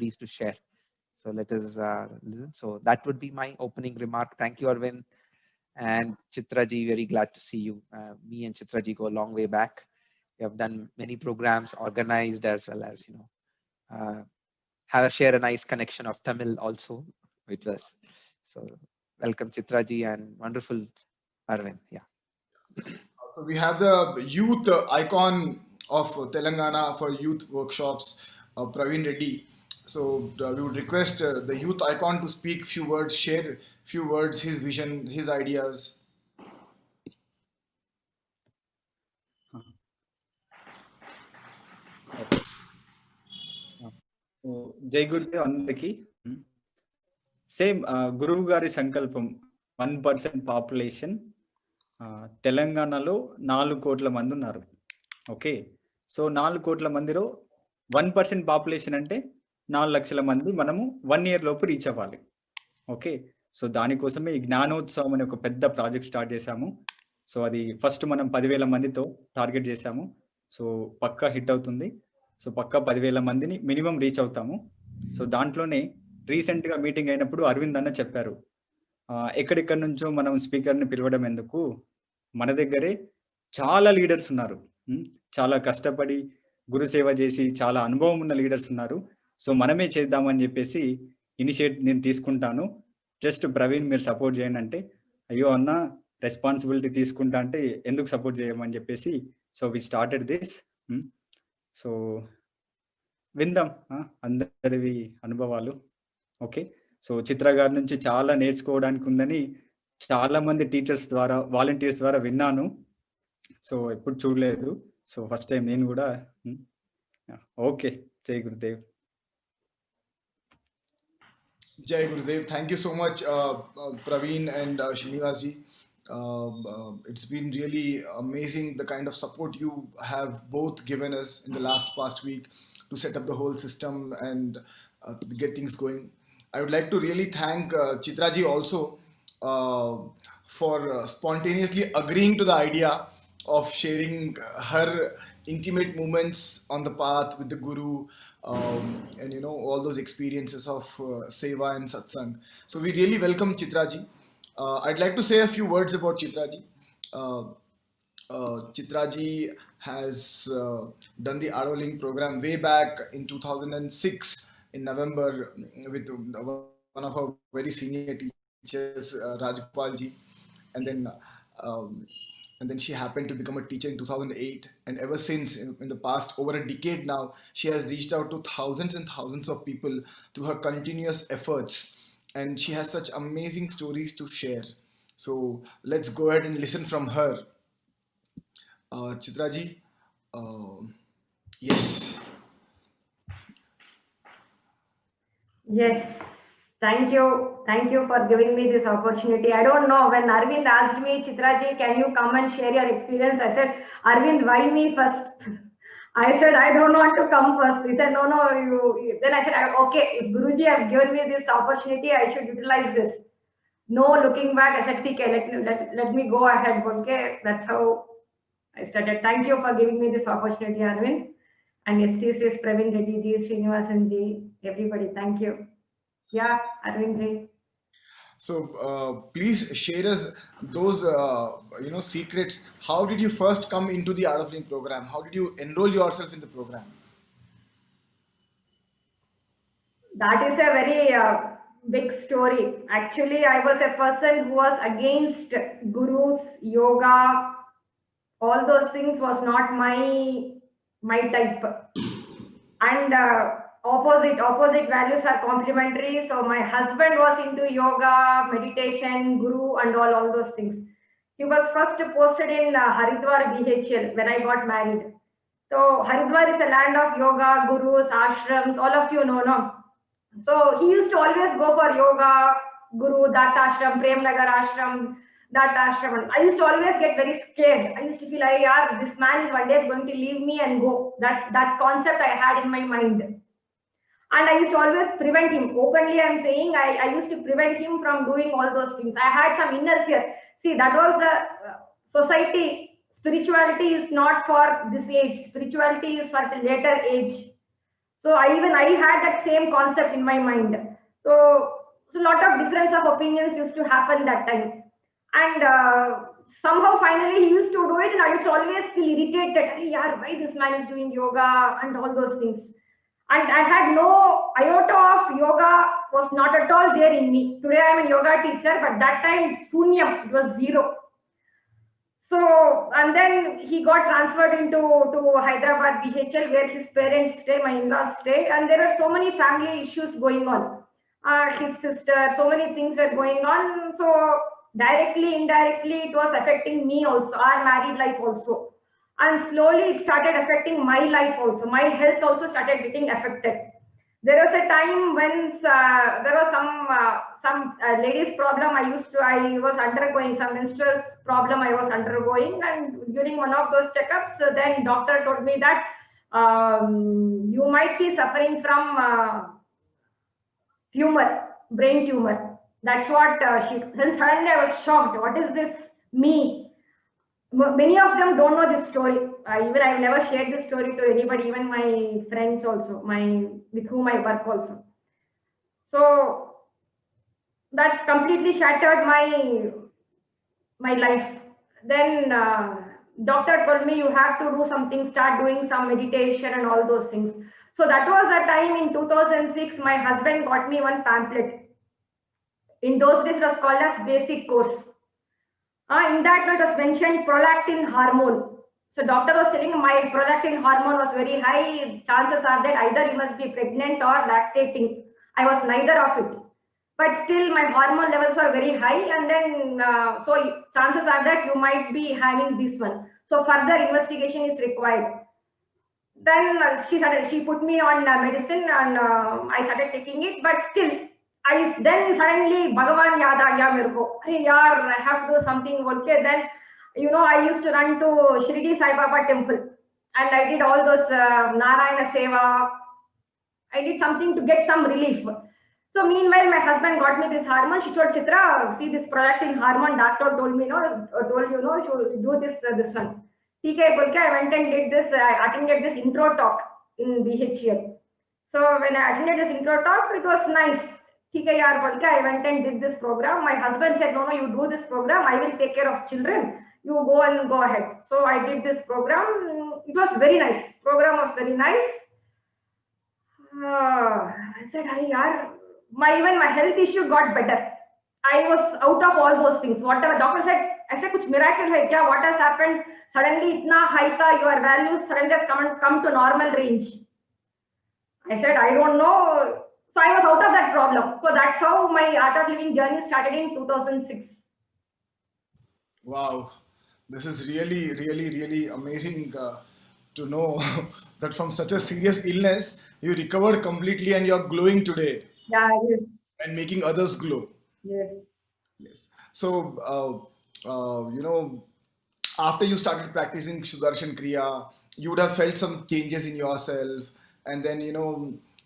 devotees to share. So let us listen. So that would be my opening remark. Thank you, Arvind. And Chitraji, very glad to see you. Me and Chitraji go a long way back. We have done many programs, organized as well as, share a nice connection of Tamil also with us. So welcome Chitraji and wonderful Arvind. Yeah. So we have the youth icon of Telangana for youth workshops, Praveen Reddy. So we would request the youth icon to speak few words, share few words, his vision, his ideas. జై గురుదేవ్ అందరికి. Same గురువు గారి సంకల్పం 1% population. తెలంగాణలో 4 కోట్ల మంది ఉన్నారు. Okay, so 4 కోట్ల మందిలో 1% పాపులేషన్ అంటే 4 లక్షల మంది మనము 1 year లోపు రీచ్ అవ్వాలి. ఓకే, సో దానికోసమే ఈ జ్ఞానోత్సవం అనే ఒక పెద్ద ప్రాజెక్ట్ స్టార్ట్ చేశాము. సో అది ఫస్ట్ మనం 10,000 మందితో టార్గెట్ చేశాము. సో పక్కా హిట్ అవుతుంది. సో పక్కా 10,000 మందిని మినిమం రీచ్ అవుతాము. సో దాంట్లోనే రీసెంట్గా మీటింగ్ అయినప్పుడు అరవింద్ అన్న చెప్పారు, ఎక్కడెక్కడి నుంచో మనం స్పీకర్ని పిలవడం ఎందుకు, మన దగ్గరే చాలా లీడర్స్ ఉన్నారు, చాలా కష్టపడి గురుసేవ చేసి చాలా అనుభవం ఉన్న లీడర్స్ ఉన్నారు. సో మనమే చేద్దామని చెప్పేసి నేను తీసుకుంటాను, జస్ట్ ప్రవీణ్ మీరు సపోర్ట్ చేయండి అంటే, అయ్యో అన్న రెస్పాన్సిబిలిటీ తీసుకుంటా అంటే ఎందుకు సపోర్ట్ చేయమని చెప్పేసి so we started this. So విందాం అందరివి అనుభవాలు. ఓకే, సో చిత్ర గారి నుంచి చాలా నేర్చుకోవడానికి ఉందని చాలా మంది టీచర్స్ ద్వారా, వాలంటీర్స్ ద్వారా విన్నాను. సో ఎప్పుడు చూడలేదు. సో ఫస్ట్ టైం నేను కూడా. ఓకే, జై Gurudev. Jai Gurudev. Thank you so much, Praveen and Srinivasji. It's been really amazing the kind of support you have both given us in the past week to set up the whole system and get things going. I would like to really thank Chitraji also for spontaneously agreeing to the idea of sharing her intimate moments on the path with the Guru, and all those experiences of seva and satsang. So we really welcome Chitraji. I'd like to say a few words about Chitraji. Chitraji has done the Adoling program way back in 2006 in November with one of our very senior teachers, Rajgopalji, and then she happened to become a teacher in 2008, and ever since, in the past over a decade now, she has reached out to thousands and thousands of people through her continuous efforts, and she has such amazing stories to share. So let's go ahead and listen from her. Chitraji, yes. Yes, thank you for giving me this opportunity. I don't know, when Arvind asked me, Chitraji, can you come and share your experience? I said, Arvind, why me first? I said, I don't want to come first. He said, no, you. Then I said, okay, if Guruji has given me this opportunity, I should utilize this. No looking back. I said, okay, let me go ahead. Okay, that's how I started. Thank you for giving me this opportunity, Arvind. And STC's Praveen Reddy ji, Srinivasan ji, everybody, thank you. Yeah, Arvind ji. So please share us those secrets. How did you first come into the Art of Living program? How did you enroll yourself in the program? That is a very big story. Actually, I was a person who was against gurus, yoga, all those things was not my type. And opposite values are complementary. So my husband was into yoga, meditation, guru, and all those things. He was first posted in Haridwar BHL when I got married. So Haridwar is a land of yoga, gurus, ashrams, all of you know, no? So he used to always go for yoga, guru, that ashram, Prem Nagar ashram, that ashram. I used to always get very scared. I used to feel like, this man is one day going to leave me and go. That concept I had in my mind. And I used to always prevent him. Openly I'm saying, I used to prevent him from doing all those things. I had some inner fear. See, that was the society. Spirituality is not for this age. Spirituality is for the later age. So I had that same concept in my mind. So a lot of difference of opinions used to happen that time. And somehow finally he used to do it, and I used to always feel irritated. Hey, yaar, why this man is doing yoga and all those things. And I had no iota of yoga, was not at all there in me. Today I am a yoga teacher, but that time Sunyam, it was zero. So, and then he got transferred into Hyderabad BHL, where his parents stay, my in-laws stay, and there are so many family issues going on. His sister, so many things were going on. So directly, indirectly, it was affecting me also, our married life also. And slowly it started affecting my life also. My health also started getting affected. There was a time when there was some ladies problem I was undergoing, some menstrual problem I was undergoing, and during one of those checkups, then doctor told me that you might be suffering from tumor, brain tumor. That's what then suddenly I was shocked. What is this me? Many of them don't know this story. Even I've never shared this story to anybody, even my friends also, with whom I work also. So that completely shattered my life. Then doctor told me you have to do something, start doing some meditation and all those things. So that was the time in 2006, my husband got me one pamphlet. In those days it was called as basic course. In that it was mentioned prolactin hormone. So doctor was telling my prolactin hormone was very high. Chances are that either you must be pregnant or lactating. I was neither of it. But still my hormone levels were very high, and then so chances are that you might be having this one. So further investigation is required. Then she put me on medicine, and I started taking it, but still then suddenly Bhagavan yaad aa gaya mere ko. Arey yaar, I have to do something. Okay, then I used to run to Shirdi Sai Baba temple, and I did all those Narayana Seva. I did something to get some relief. So meanwhile, my husband got me this hormone. She told Chitra, see this prolactin hormone. Doctor told me, you do this one. TK Bulke, I went and did this. I attended this intro talk in BHL. So when I attended this intro talk, it was nice. TK Yar Bulke, I went and did this program. My husband said, no, you do this program. I will take care of children. You go ahead. So I did this program. It was very nice. Program was very nice. I said, even my health issue got better. I was out of all those things. Whatever doctor said, I said, kuch miracle hai kya? What has happened? Suddenly, itna high tha, your values suddenly has come to normal range. I said, I don't know. So I was out of that problem. So that's how my art of living journey started in 2006. Wow, this is really, really, really amazing to know that from such a serious illness, you recovered completely and you're glowing today. Yeah, yes. And making others glow. Yes. Yes. So, after you started practicing Sudarshan Kriya, you would have felt some changes in yourself, and then you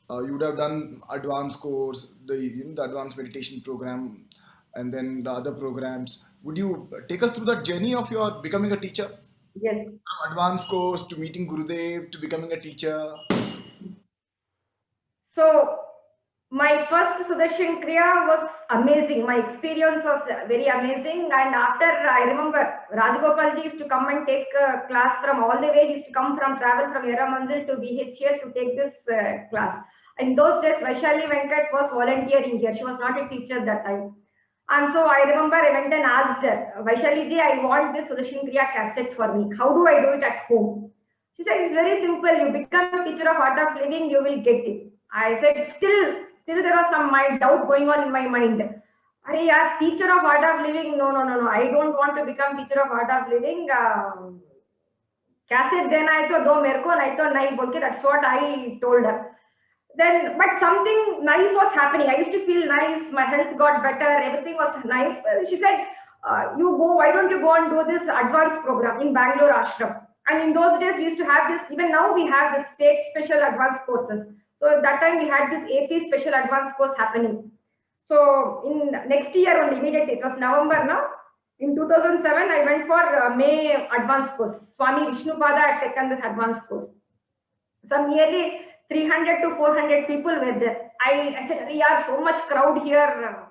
would have done advanced course, the advanced meditation program, and then the other programs. Would you take us through that journey of your becoming a teacher? Yes. From advanced course to meeting Gurudev to becoming a teacher. So my first Sudarshan Kriya was amazing. My experience was very amazing. And after, I remember Rajagopalji used to come and take class from all the way. He used to come travel from Yeramanzil to BHL to take this class. In those days, Vaishali Venkat was volunteering here. She was not a teacher that time. And so I remember I went and asked her, Vaishali ji, I want this Sudarshan Kriya cassette for me. How do I do it at home? She said, it's very simple. You become a teacher of art of living, you will get it. I said, still there was some doubt going on in my mind. Arey yaar, teacher of art of living, no. I don't want to become teacher of art of living. Cassette dena hai to do mere ko, nahi to nahi bolke. That's what I told her. Then, but something nice was happening. I used to feel nice. My health got better. Everything was nice. She said, why don't you go and do this advanced program in Bangalore Ashram? And in those days, we used to have this, even now we have the state special advanced courses. So at that time, we had this AP special advanced course happening. So in next year only, immediately, it was November now. In 2007, I went for May advanced course. Swami Vishnupada had taken this advanced course. So nearly 300 to 400 people were there. I said, yeah, so much crowd here.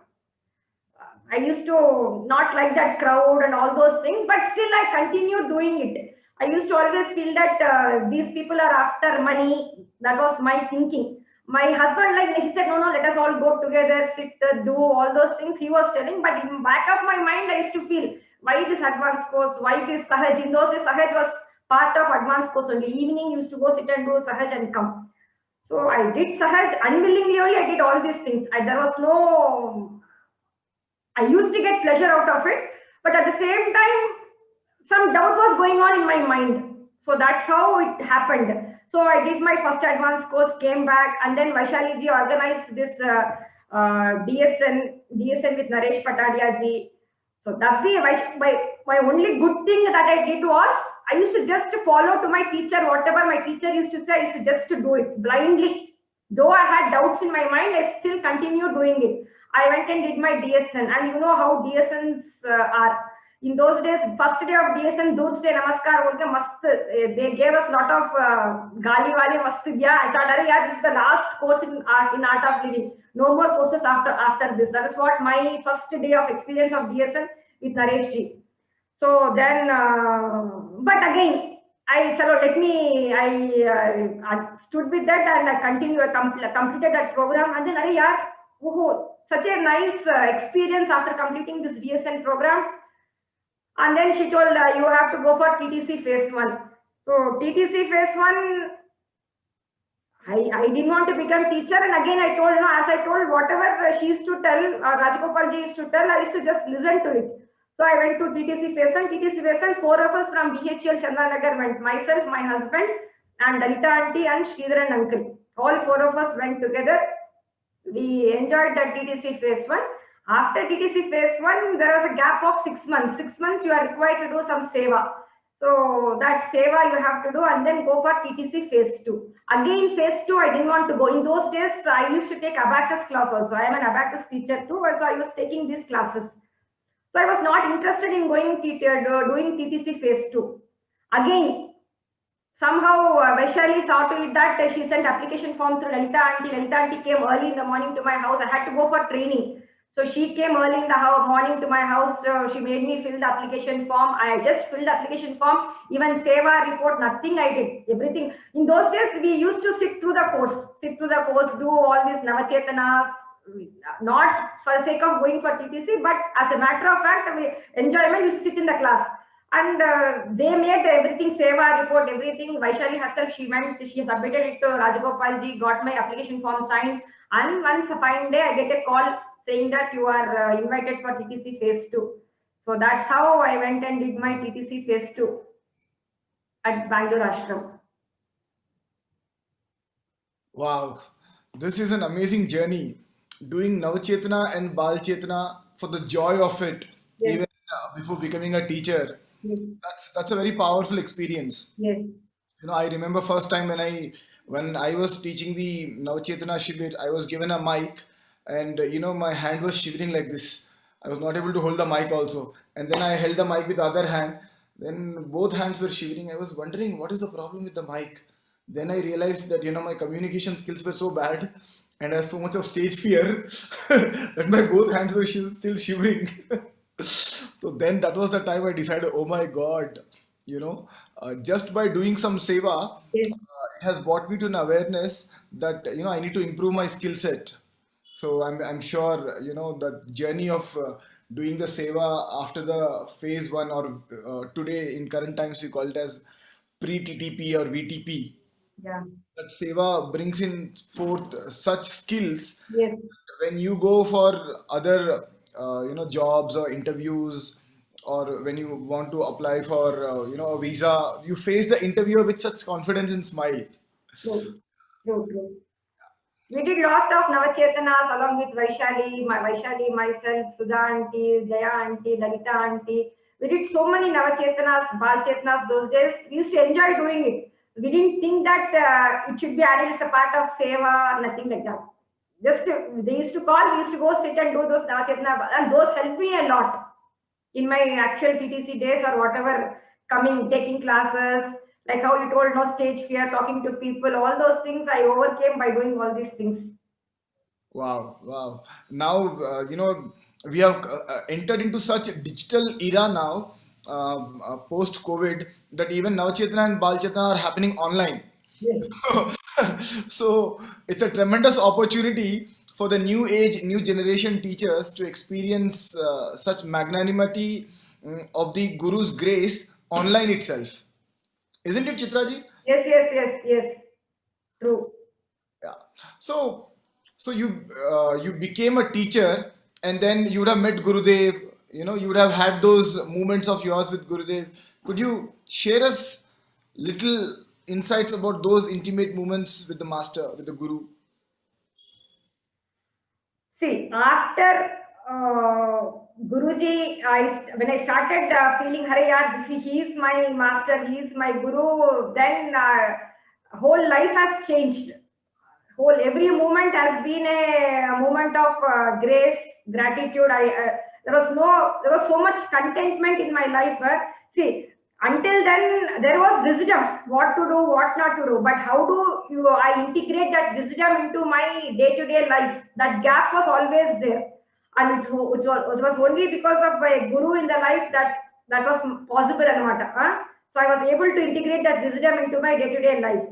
I used to not like that crowd and all those things, but still I continued doing it. I used to always feel that these people are after money. That was my thinking. My husband, like he said, no, let us all go together, sit, do all those things he was telling. But in back of my mind, I used to feel, why this advanced course? Why this Sahaj? In those days, Sahaj was part of advanced course only. Evening, used to go sit and do Sahaj and come. So I did Sahaj unwillingly only. I did all these things. There was no. I used to get pleasure out of it, but at the same time, some doubt was going on in my mind. So that's how it happened. So I did my first advanced course, came back, and then Vaishali ji organized this DSN with Naresh Patadia ji. So that my only good thing that I did was I used to just follow to my teacher, whatever my teacher used to say, I used to just do it blindly. Though I had doubts in my mind, I still continued doing it. I went and did my DSN, and you know how DSNs are. In those days, first day of DSN, Dur se namaskar bolte mast. They gave us lot of gali wali mast diya. I thought, arey yaar, this is the last course in art of living. No more courses after this. That is what my first day of experience of DSN with Naresh ji. So then, but again, I stood with that and I completed that program, and then arey yaar, such a nice experience after completing this DSN program. And then she told, you have to go for TTC phase 1. So TTC phase 1, I didn't want to become teacher. And again, I told, as I told, whatever she used to tell, Rajagopal ji used to tell, I used to just listen to it. So I went to TTC phase 1. TTC phase 1, 4 of us from BHL Chandanagar went. Myself, my husband, and Dalita auntie and Sridharan uncle. All 4 of us went together. We enjoyed that TTC phase 1. After TTC phase 1, there was a gap of 6 months. 6 months you are required to do some seva. So that seva you have to do and then go for TTC phase 2. Again, phase 2, I didn't want to go. In those days, I used to take abacus class also. I am an abacus teacher too, so I was taking these classes. So I was not interested in doing TTC phase 2. Again, somehow Vaishali saw to it that she sent application form to Lalita auntie. Lalita auntie came early in the morning to my house. I had to go for training. So she came early in the morning to my house. She made me fill the application form. I just filled the application form. Even seva report, nothing I did. Everything. In those days, we used to sit through the course, do all these Navachetanas, not for the sake of going for TTC, but as a matter of fact, enjoyment, used to sit in the class. And they made everything, seva report, everything. Vaishali herself, she submitted it to Rajagopal ji, got my application form signed. And once a fine day, I get a call saying that you are invited for TTC phase 2. So that's how I went and did my TTC phase 2 at Bangalore Ashram. Wow, this is an amazing journey. Doing Navachetana and Bal Chetana for the joy of it, Yes. even before becoming a teacher. Yes. That's a very powerful experience. Yes. I remember first time when I was teaching the Navachetana Shibir, I was given a mic, and my hand was shivering like this. I was not able to hold the mic also, and then I held the mic with the other hand. Then both hands were shivering. I was wondering what is the problem with the mic. Then I realized that my communication skills were so bad, and I had so much of stage fear that my both hands were still shivering. So then that was the time I decided, oh my God, just by doing some seva, Yes. it has brought me to an awareness that I need to improve my skill set. So I'm sure that journey of doing the seva after the phase 1, or today in current times we call it as pre-TTP or VTP. Yeah. That seva brings in forth such skills. Yes. When you go for other jobs or interviews, or when you want to apply for a visa, you face the interviewer with such confidence and smile. True. We did lots of Navachetanas along with Vaishali, myself, Sudha auntie, Jaya auntie, Lalita auntie. We did so many Navachetanas, Bal Chetanas those days. We used to enjoy doing it. We didn't think that it should be added as a part of seva, nothing like that. They used to call, we used to go sit and do those Navachetana, and those helped me a lot in my actual TTC days or whatever, taking classes, Like how you told, no stage fear, talking to people, all those things I overcame by doing all these things. Wow, wow. Now, we have entered into such a digital era now, post COVID, that even Navchetna and Balchetna are happening online. Yes. So it's a tremendous opportunity for the new age, new generation teachers to experience such magnanimity of the Guru's grace online itself. Isn't it, Chitraji? Yes, yes, yes, yes. True. Yeah. So, you became a teacher, and then you would have met Gurudev. You would have had those moments of yours with Gurudev. Could you share us little insights about those intimate moments with the master, with the Guru? See, after Guruji, when I started feeling, Hare yaar, he is my master, he is my Guru, then whole life has changed. Every moment has been a moment of grace, gratitude. There was so much contentment in my life. See, until then there was wisdom, what to do, what not to do. But how do I integrate that wisdom into my day-to-day life? That gap was always there, and it was only because of a guru in the life that was possible. So I was able to integrate that wisdom into my day-to-day life.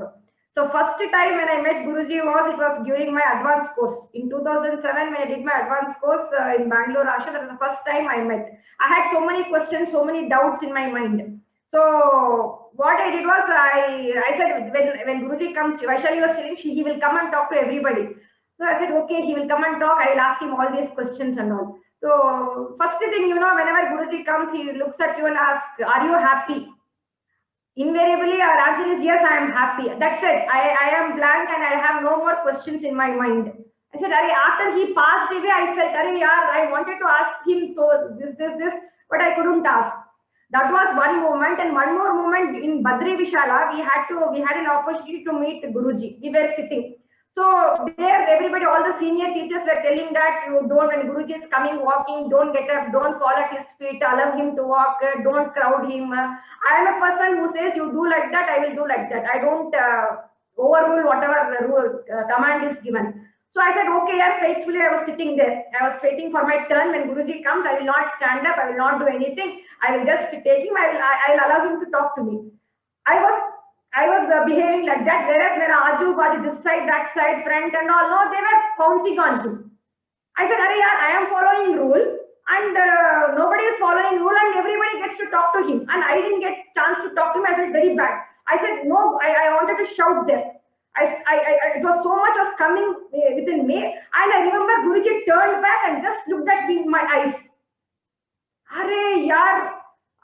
So first time when I met Guruji it was during my advanced course. In 2007, when I did my advanced course in Bangalore, Asha, that was the first time I met. I had so many questions, so many doubts in my mind. So what I did was, I said, when Guruji comes, Vaishali was telling, he will come and talk to everybody. So I said, okay, he will come and talk. I will ask him all these questions and all. So first thing, whenever Guruji comes, he looks at you and asks, are you happy? Invariably, our answer is yes, I am happy. That's it. I am blank and I have no more questions in my mind. I said, after he passed away, I felt, I wanted to ask him so this, but I couldn't ask. That was one moment, and one more moment in Badri Vishala, we had an opportunity to meet Guruji. We were sitting. So there, everybody, all the senior teachers were telling that you don't, when Guruji is coming walking, don't get up, don't fall at his feet, allow him to walk, don't crowd him. I am a person who says you do like that, I will do like that. I don't overrule whatever command is given. So I said, okay, faithfully I was sitting there. I was waiting for my turn. When Guruji comes, I will not stand up, I will not do anything. I will just take him, I will allow him to talk to me. I was behaving like that, whereas when Aju, this side, that side, front and all, no, they were pouncing on him. I said, I am following rule and nobody is following rule and everybody gets to talk to him. And I didn't get chance to talk to him, I felt very bad. I said, no, I wanted to shout there. It was so much was coming within me. And I remember Guruji turned back and just looked at me in my eyes.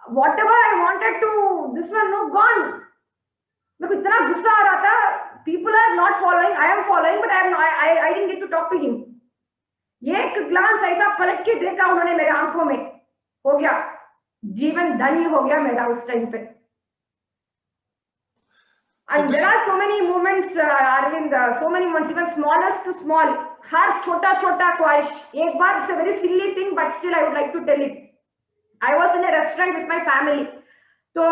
Whatever I wanted to, this one, no, gone. People are not following, I am following, but I didn't get to talk to him. एक glance ऐसा पलट के देखा उन्होंने मेरे आंखों में, हो गया, जीवन धन्य हो गया मेरा उस टाइम पे. And there are so many moments, Arvind, so many moments, even smallest to small. हर छोटा छोटा ख्वाहिश, एक बार, it's a very silly thing, but still I would like to tell it. I was in a restaurant with my family, तो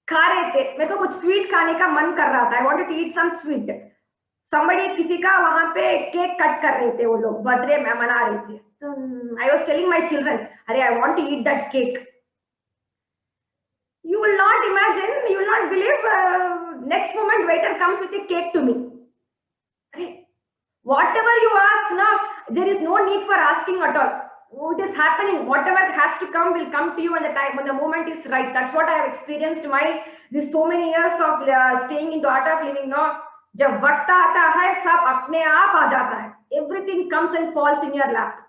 खा रहे थे, मेरे को कुछ स्वीट खाने का मन कर रहा था. I wanted to eat some sweet. Somebody, किसी का वहां पे केक कट कर रहे थे वो लोग, बर्थडे में मना रहे थे. So I was telling my children, I want to eat that cake. You will not imagine, you will not believe, next moment waiter comes with a cake to me. Whatever you ask now, there is no need for asking at all. It is happening. Whatever has to come will come to you when the moment is right. That's what I have experienced this so many years of staying into art of living. No, जब वक्त आता है, सब अपने आप आ जाता है. Everything comes and falls in your lap.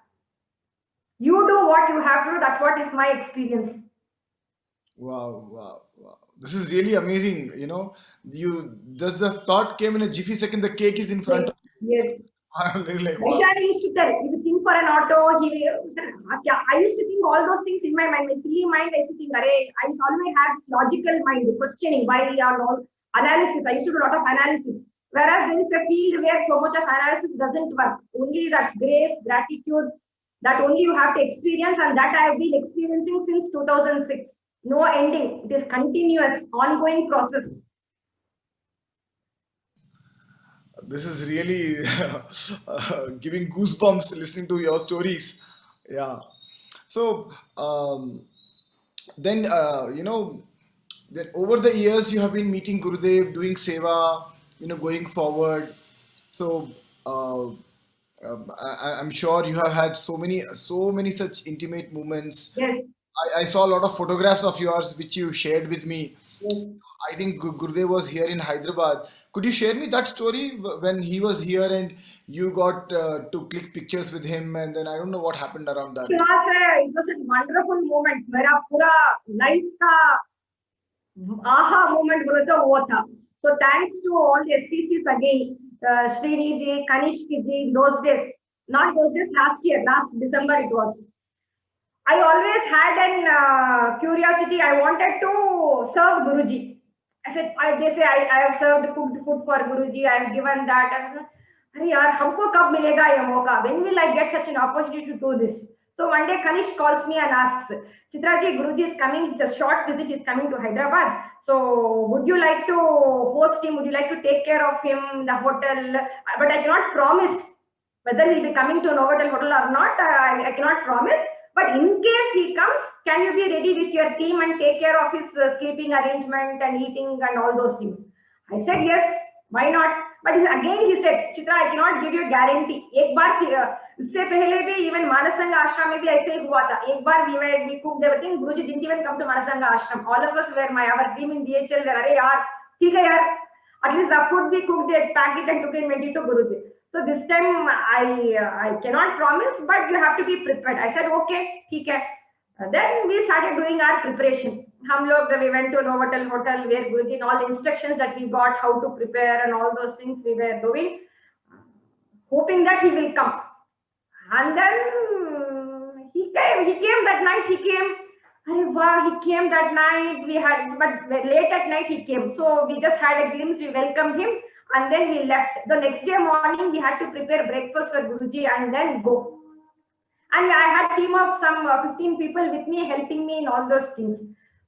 You do what you have to do. That's what is my experience. Wow. This is really amazing. The thought came in a jiffy second. The cake is in front of you. Yes. Like, wow. I used to tell, if you think for an auto, I used to think all those things in my mind. My silly mind, I used to think, I used to always have logical mind, questioning why and all, analysis. I used to do a lot of analysis. Whereas there is a field where so much of analysis doesn't work. Only that grace, gratitude, that only you have to experience, and that I have been experiencing since 2006. No ending. It is continuous, ongoing process. This is really giving goosebumps listening to your stories. Yeah. So then then over the years you have been meeting Gurudev, doing seva, going forward. So I'm sure you have had so many such intimate moments. Yes. I saw a lot of photographs of yours which you shared with me. Yes. I think Gurudev was here in Hyderabad. Could you share me that story when he was here and you got to click pictures with him, and then I don't know what happened around that. It was a wonderful moment. मेरा पूरा life का aha moment बोले तो वो था. So thanks to all the STCs again, Srini ji, Kanishk ji, those days, not those days, last year, last December it was. I always had an curiosity. I wanted to serve Guruji. I said, they say I have served cooked food for Guruji. I have given that. अरे यार हमको कब मिलेगा ये मौका? When will I get such an opportunity to do this? So one day Kanish calls me and asks, Chitra ji, Guruji is coming. It's a short visit. He's coming to Hyderabad. So would you like to host him? Would you like to take care of him in the hotel? But I cannot promise whether he'll be coming to Novotel Hotel or not. I cannot promise. But in case he comes, can you be ready with your team and take care of his sleeping arrangement and eating and all those things? I said yes. Why not? But again he said, Chitra, I cannot give you a guarantee. एक बार इससे पहले भी even Manasanga Ashram में भी ऐसे ही हुआ था. एक बार we cooked everything. Guruji didn't even come to Manasanga Ashram. All of us were our team in DHL. अरे यार ठीक है यार. At least the food we cooked it, packed it and took it, went it to Guruji. So this time I cannot promise, but you have to be prepared. I said okay, ठीक है. Then we started doing our preparation. We went to Novotel Hotel where Guruji, all the instructions that we got, how to prepare and all those things we were doing, hoping that he will come. And then he came that night, he came that night, but late at night he came. So we just had a glimpse, we welcomed him and then we left. The next day morning we had to prepare breakfast for Guruji and then go. And I had a team of some 15 people with me, helping me in all those things.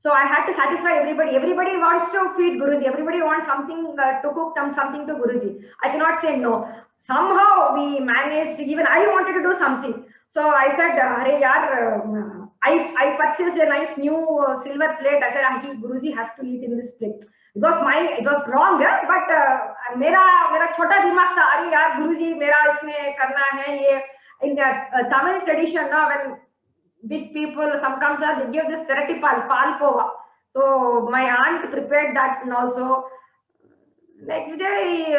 So I had to satisfy everybody. Everybody wants to feed Guruji. Everybody wants something to cook, something to Guruji. I cannot say no. Somehow we managed, even I wanted to do something. So I said, I purchased a nice new silver plate. I said, Guruji has to eat in this plate. It was wrong, but मेरा छोटा दिमाग था, अरे यार गुरुजी मेरा इसमें करना है ये. In the Tamil tradition, when big people, some comes they give this terati palpova. So my aunt prepared that, and also next day,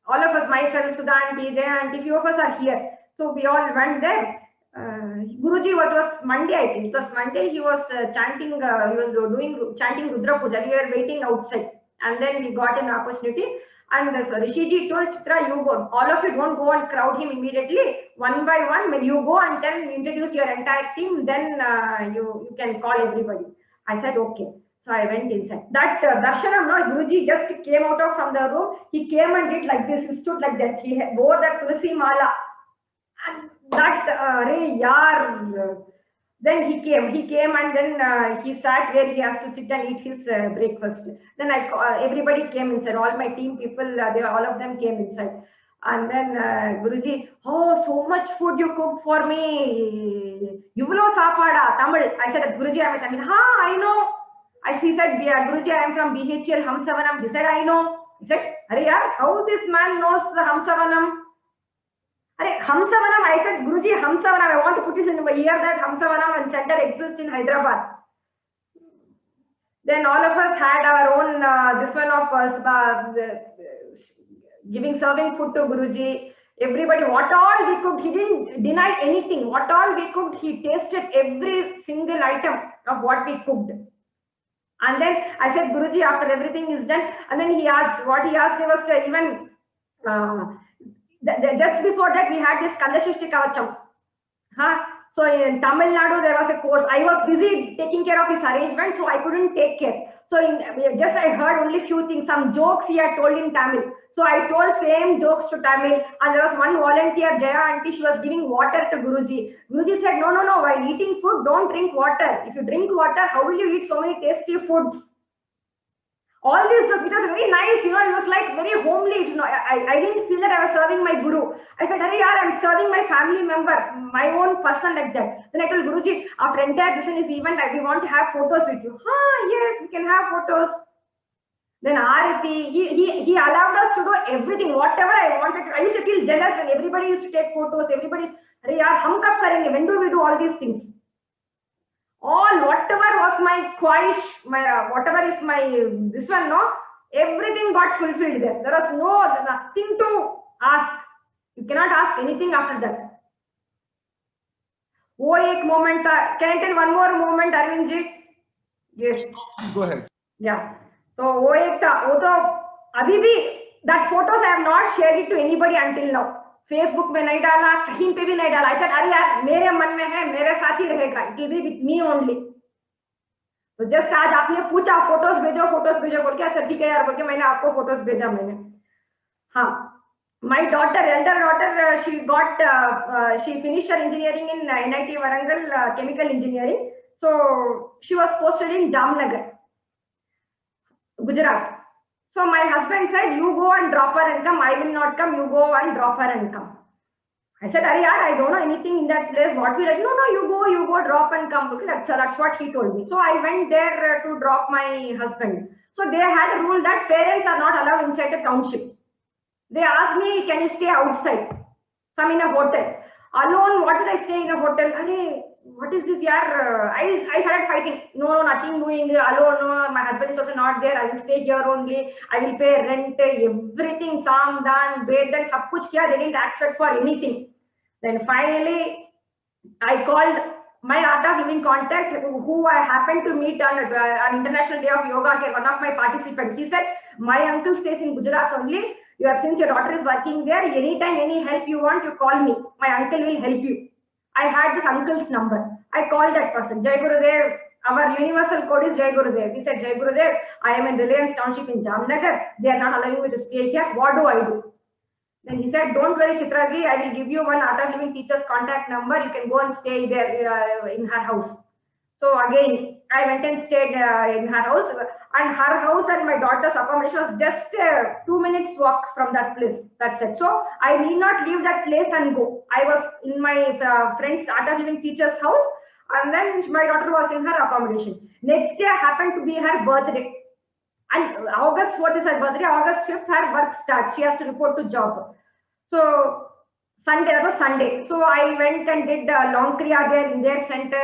all of us, myself, Sudha auntie, Jay auntie, few of us are here. So we all went there. Guruji, what was Monday, I think. It was Monday, he was chanting, chanting Rudra Puja. We were waiting outside. And then we got an opportunity. And Rishiji told Chitra, you go. All of you don't go and crowd him immediately. One by one, when you go and introduce your entire team, then you can call everybody. I said, okay. So I went inside. That Darshanam, Guruji just came out from the room. He came and did like this. He stood like that. He wore that Tulsi Mala. And that, then he came and then he sat where he has to sit and eat his breakfast. Then everybody came inside. All my team people, all of them came inside. And then Guruji, oh, so much food you cooked for me. Yuvulo Sapada, Tamil. I said, Guruji, I'm a Tamil. I know. He said, Guruji, I am from BHL, Hamsavanam. He said, I know. He said, how this man knows Hamsavanam? Hamsavanam, I said, Guruji, Hamsavanam, I want to put this in my ear that Hamsavanam and center exists in Hyderabad. Then all of us had our own, this one of us, serving food to Guruji. Everybody, what all we cooked, he didn't deny anything. What all we cooked, he tasted every single item of what we cooked. And then I said, Guruji, after everything is done, and then he asked, what he asked, there was even, just before that, we had this Kandashishti Kavacham. So in Tamil Nadu, there was a course. I was busy taking care of his arrangement, so I couldn't take care. So just I heard only few things, some jokes he had told in Tamil. So I told same jokes to Tamil, and there was one volunteer, Jaya auntie, she was giving water to Guruji. Guruji said, no, while eating food, don't drink water. If you drink water, how will you eat so many tasty foods? All these jokes, it was very nice, it was like very homely. I didn't feel that I was serving my Guru. I said, I'm serving my family member, my own person like that. Then I told Guruji, after entire this event, we want to have photos with you. Yes, we can have photos. Then Arati, he allowed us to do everything, whatever I wanted to. I used to feel jealous when everybody used to take photos. Everybody, hum kab karenge? When do we do all these things? All, whatever was my khwaish, whatever is my, this one, no, everything got fulfilled there. There was nothing to ask. You cannot ask anything after that. Oh, ek moment, can I tell one more moment, Arvindji? Yes. Please go ahead. Yeah. So, that photos I have not shared it to anybody until now. Facebook में नहीं डाला, कहीं पे भी नहीं डाला. I said, अरे यार, मेरे मन में है, मेरे साथ ही रहेगा. It will be with me only. तो just आज आपने पूछा फोटोज भेजो बोल के, अच्छा ठीक है यार बोल के मैंने आपको फोटोज भेजा मैंने. हाँ. My daughter, elder daughter, she finished her engineering in NIT Warangal, chemical engineering. So she was posted in Jamnagar, Gujarat. So my husband said, you go and drop her and come. I will not come. You go and drop her and come. I said, I don't know anything in that place. What will I do? No, you go, drop and come. Okay, that's what he told me. So I went there to drop my husband. So they had a rule that parents are not allowed inside the township. They asked me, can you stay outside? Some in a hotel. Alone, what did I stay in a hotel? What is this, yaar? I started fighting. No, nothing doing. Alone, no, my husband is also not there. I will stay here only. I will pay rent, everything, samdan, bed, and sab kuch kiya. They didn't accept for anything. Then finally, I called my Art of Living contact, who I happened to meet on an International Day of Yoga here, one of my participants. He said, my uncle stays in Gujarat only. Since your daughter is working there, anytime any help you want, you call me. My uncle will help you. I had this uncle's number. I called that person. Jai Gurudev, our universal code is Jai Gurudev. He said, Jai Gurudev, I am in Reliance Township in Jamnagar. They are not allowing me to stay here. What do I do? Then he said, don't worry, Chitraji, I will give you one Art of Living teacher's contact number. You can go and stay there in her house. So again, I went and stayed in her house. And her house and my daughter's accommodation was just 2 minutes walk from that place. That's it. So I need not leave that place and go. I was in my friend's Art of Living teacher's house, and then my daughter was in her accommodation. Next day happened to be her birthday. And August 4th is her birthday. August 5th, her work starts. She has to report to job. So that was Sunday. So I went and did long kriya there in their center.